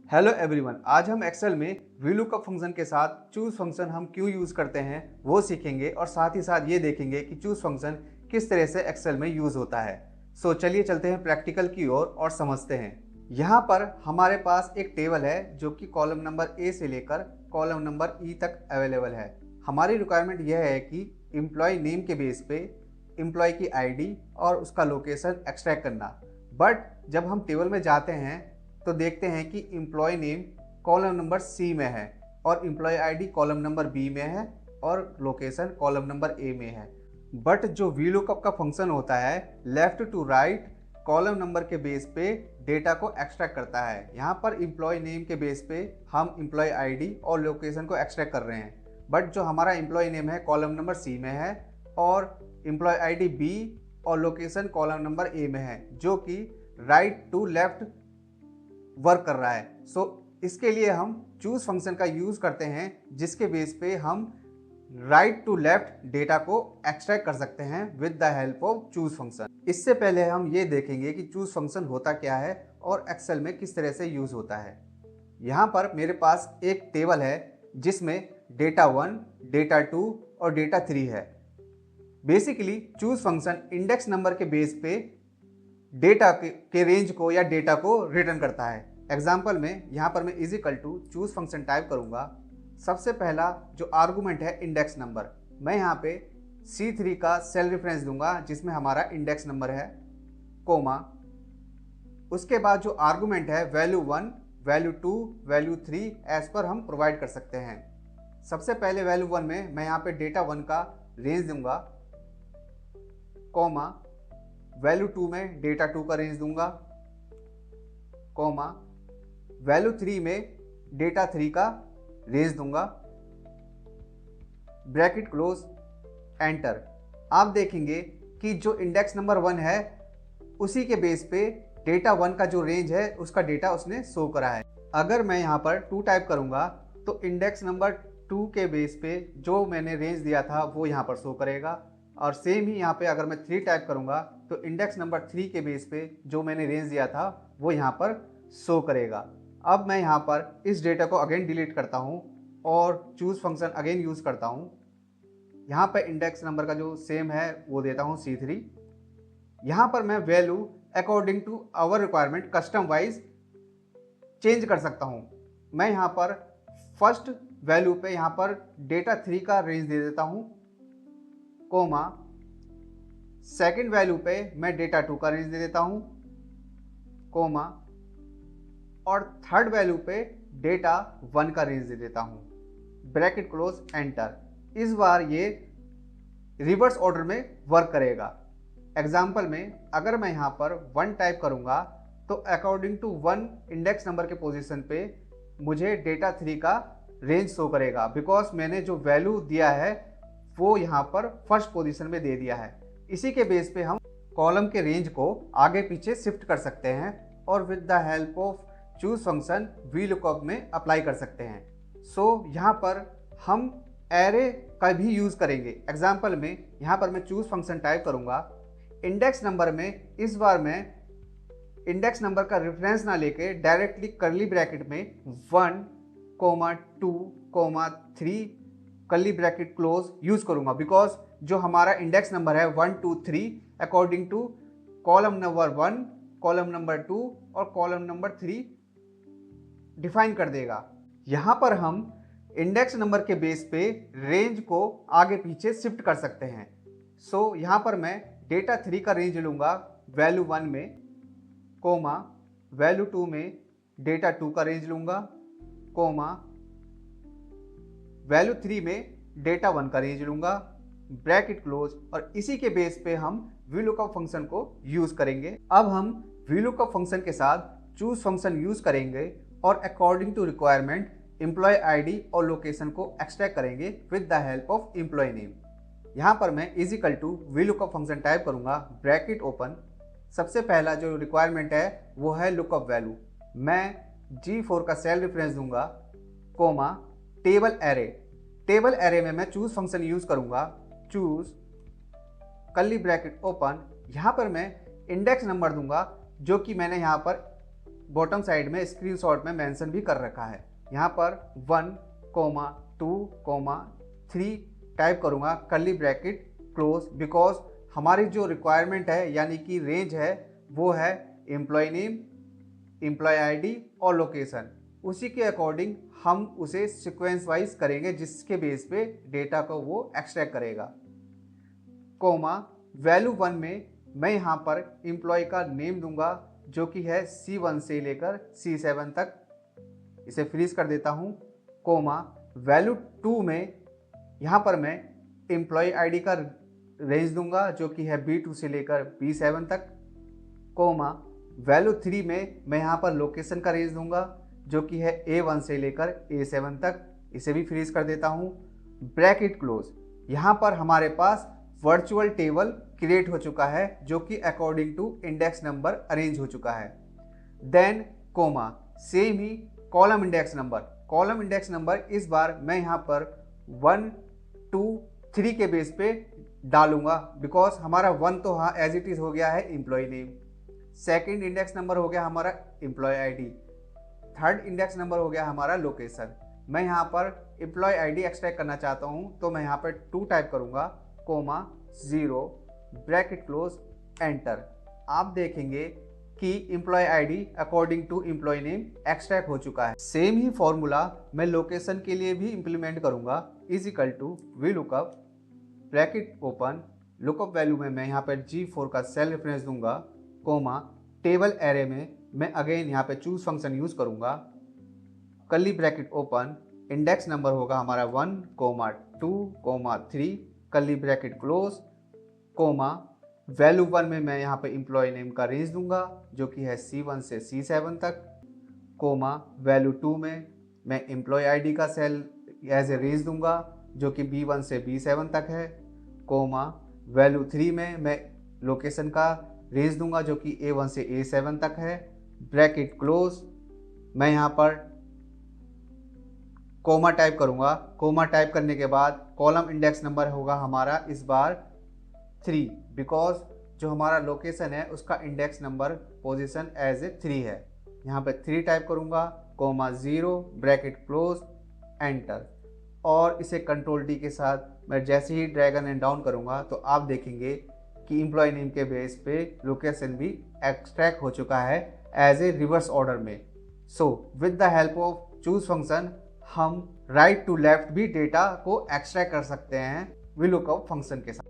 Hello everyone, आज हम Excel में VLOOKUP फंक्शन के साथ चूज फंक्शन हम क्यों यूज़ करते हैं वो सीखेंगे और साथ ही साथ ये देखेंगे कि चूज फंक्शन किस तरह से एक्सेल में यूज़ होता है। चलिए चलते हैं प्रैक्टिकल की ओर और समझते हैं। यहाँ पर हमारे पास एक टेबल है जो कि कॉलम नंबर ए से लेकर कॉलम नंबर ई तक अवेलेबल है। हमारी रिक्वायरमेंट यह है कि एम्प्लॉय नेम के बेस पे एम्प्लॉय की आईडी और उसका लोकेशन एक्सट्रैक्ट करना। बट जब हम टेबल में जाते हैं तो देखते हैं कि employ name column number C में है और employ ID column number B में है और लोकेशन कॉलम नंबर ए में है। बट जो VLOOKUP का फंक्शन होता है left to right column number के बेस पे डेटा को एक्सट्रैक्ट करता है। यहाँ पर एम्प्लॉय नेम के बेस पे हम एम्प्लॉय आईडी और लोकेशन को एक्सट्रैक्ट कर रहे हैं। बट जो हमारा एम्प्लॉय नेम है कॉलम नंबर सी में है और एम्प्लॉय आईडी बी और लोकेशन कॉलम नंबर ए में है, जो कि राइट टू लेफ्ट वर्क कर रहा है। इसके लिए हम चूज फंक्शन का यूज करते हैं जिसके बेस पे हम राइट टू लेफ्ट डेटा को एक्सट्रैक्ट कर सकते हैं with the help of choose function. इससे पहले हम ये देखेंगे कि चूज फंक्शन होता क्या है और एक्सेल में किस तरह से यूज होता है। यहाँ पर मेरे पास एक टेबल है जिसमें डेटा 1, डेटा 2 और डेटा 3 है। Basically choose function index number के बेस पे डेटा के रेंज को या डेटा को रिटर्न करता है। एग्जाम्पल में यहाँ पर मैं is equal to choose function type करूँगा। सबसे पहला जो आर्गूमेंट है इंडेक्स नंबर, मैं यहाँ पे C3 का सेल रेफरेंस दूंगा जिसमें हमारा इंडेक्स नंबर है, कोमा। उसके बाद जो आर्गूमेंट है value 1, value 2, value 3 as per हम प्रोवाइड कर सकते हैं। सबसे पहले वैल्यू 1 में मैं यहाँ पे डेटा 1 का रेंज दूंगा, कोमा। वैल्यू 2 में डेटा 2 का रेंज दूंगा, कोमा। वैल्यू 3 में डेटा 3 का रेंज दूंगा, ब्रैकेट क्लोज, एंटर। आप देखेंगे कि जो इंडेक्स नंबर 1 है उसी के बेस पे डेटा 1 का जो रेंज है उसका डेटा उसने शो करा है। अगर मैं यहाँ पर 2 टाइप करूँगा तो इंडेक्स नंबर 2 के बेस पे जो मैंने रेंज दिया था वो यहाँ पर शो करेगा, और सेम ही यहाँ पे अगर मैं 3 टाइप करूँगा तो इंडेक्स नंबर 3 के बेस पे जो मैंने रेंज दिया था वो यहाँ पर शो करेगा। अब मैं यहाँ पर इस डेटा को अगेन डिलीट करता हूँ और चूज फंक्शन अगेन यूज़ करता हूँ। यहाँ पर इंडेक्स नंबर का जो सेम है वो देता हूँ C3। यहाँ पर मैं value according to our requirement custom wise change कर सकता हूँ। मैं यहाँ पर फर्स्ट वैल्यू पे यहाँ पर डेटा 3 का रेंज दे देता हूँ, कोमा। सेकंड वैल्यू पे मैं डेटा 2 का रेंज दे देता हूँ, कोमा। और थर्ड वैल्यू पे डेटा 1 का रेंज दे देता हूँ, ब्रैकेट क्लोज, एंटर। इस बार ये रिवर्स ऑर्डर में वर्क करेगा। एग्जाम्पल में अगर मैं यहाँ पर 1 टाइप करूँगा तो अकॉर्डिंग टू 1 इंडेक्स नंबर के पोजीशन पे मुझे डेटा 3 का रेंज शो करेगा, बिकॉज मैंने जो वैल्यू दिया है वो यहाँ पर फर्स्ट पोजीशन में दे दिया है। इसी के बेस पे हम कॉलम के रेंज को आगे पीछे शिफ्ट कर सकते हैं और with the help of choose function VLOOKUP में अप्लाई कर सकते हैं। यहाँ पर हम एरे का भी यूज करेंगे। एग्जाम्पल में यहाँ पर मैं चूज फंक्शन टाइप करूँगा। इंडेक्स नंबर में इस बार मैं इंडेक्स नंबर का रेफरेंस ना लेके डायरेक्टली करली ब्रैकेट में 1, 2, 3 करली ब्रैकेट क्लोज यूज करूंगा, बिकॉज जो हमारा इंडेक्स नंबर है 1, 2, 3 according to column number 1, column number 2 और कॉलम नंबर 3 डिफाइन कर देगा। यहाँ पर हम इंडेक्स नंबर के बेस पे रेंज को आगे पीछे शिफ्ट कर सकते हैं। यहाँ पर मैं डेटा 3 का रेंज लूंगा वैल्यू 1 में, कोमा। वैल्यू 2 में डेटा 2 का रेंज लूंगा, कोमा। वैल्यू 3 में डेटा 1 का रेंज लूंगा, ब्रैकेट क्लोज। और इसी के बेस पे हम VLOOKUP फंक्शन को यूज करेंगे। अब हम VLOOKUP फंक्शन के साथ चूज फंक्शन यूज करेंगे और according to requirement employ ID और लोकेशन को एक्सट्रैक्ट करेंगे with the help of employ name. यहाँ पर मैं is equal to VLOOKUP function type करूंगा, ब्रैकेट ओपन। सबसे पहला जो रिक्वायरमेंट है वो है लुकअप वैल्यू। मैं G4 का सेल रेफरेंस दूंगा, comma. Table array, table array में मैं चूज फंक्शन यूज करूंगा, चूज कर्ली ब्रैकेट ओपन। यहाँ पर मैं इंडेक्स नंबर दूंगा जो कि मैंने यहाँ पर बॉटम साइड में स्क्रीनशॉट में मेंशन भी कर रखा है। यहाँ पर 1, 2, 3 टाइप करूँगा, कर्ली ब्रैकेट क्लोज, बिकॉज हमारी जो रिक्वायरमेंट है यानी कि रेंज है वो है एम्प्लॉय नेम, एम्प्लॉय आईडी और लोकेशन। उसी के अकॉर्डिंग हम उसे सीक्वेंस वाइज करेंगे जिसके बेस पे डेटा को वो एक्सट्रैक्ट करेगा। कोमा वैल्यू 1 में मैं यहाँ पर एम्प्लॉय का नेम दूंगा जो कि है C1 से लेकर C7 तक, इसे फ्रीज कर देता हूँ। कोमा वैल्यू 2 में यहाँ पर मैं एम्प्लॉय आईडी का रेंज दूंगा जो कि है B2 से लेकर B7 तक। कोमा वैल्यू 3 में मैं यहाँ पर लोकेशन का रेंज दूंगा जो कि है A1 से लेकर A7 तक, इसे भी फ्रीज कर देता हूँ। ब्रैकेट क्लोज, यहाँ पर हमारे पास वर्चुअल टेबल क्रिएट हो चुका है जो कि according to index number arrange हो चुका है। देन कोमा सेम ही column index number, column index number इस बार मैं यहाँ पर 1, 2, 3 के बेस पे डालूंगा बिकॉज हमारा 1 तो हाँ एज इट इज हो गया है employ name, second index number हो गया हमारा employ ID, third index number हो गया हमारा लोकेशन। मैं यहाँ पर एम्प्लॉय आईडी एक्सट्रैक्ट करना चाहता हूँ तो मैं यहाँ पर 2 टाइप करूँगा, कोमा 0 ब्रैकेट क्लोज एंटर। आप देखेंगे कि employ ID according to employ name extract हो चुका है। सेम ही फॉर्मूला मैं लोकेशन के लिए भी इंप्लीमेंट करूँगा, is equal to V lookup bracket open, lookup value में मैं यहाँ पर G4 का सेल रेफरेंस दूंगा, कोमा टेबल एरे में मैं अगेन यहाँ पे चूज फंक्शन यूज करूँगा, curly bracket open, index number होगा हमारा 1, 2, 3, curly bracket close, comma value 1 में मैं यहाँ पे एम्प्लॉय नेम का रेंज दूंगा जो कि है C1 से C7 तक, कोमा वैल्यू 2 में मैं एम्प्लॉय आईडी का सेल एज ए रेंज दूंगा जो कि B1 से B7 तक है, कोमा वैल्यू 3 में मैं लोकेशन का रेंज दूंगा जो कि A1 से A7 तक है, ब्रैकेट क्लोज। मैं यहाँ पर कोमा टाइप करूँगा, कोमा टाइप करने के बाद कॉलम इंडेक्स नंबर होगा हमारा इस बार 3 बिकॉज जो हमारा लोकेशन है उसका index number position as a 3 है। यहाँ पे 3 टाइप करूँगा, कोमा 0 ब्रैकेट क्लोज एंटर, और इसे कंट्रोल D के साथ मैं जैसे ही ड्रैगन एंड डाउन करूँगा तो आप देखेंगे कि एम्प्लॉय नेम के बेस पे लोकेशन भी एक्सट्रैक्ट हो चुका है एज ए रिवर्स ऑर्डर में। So with the help of choose function हम राइट टू लेफ्ट भी डेटा को एक्सट्रैक्ट कर सकते हैं वी लुकअप फंक्शन के साथ।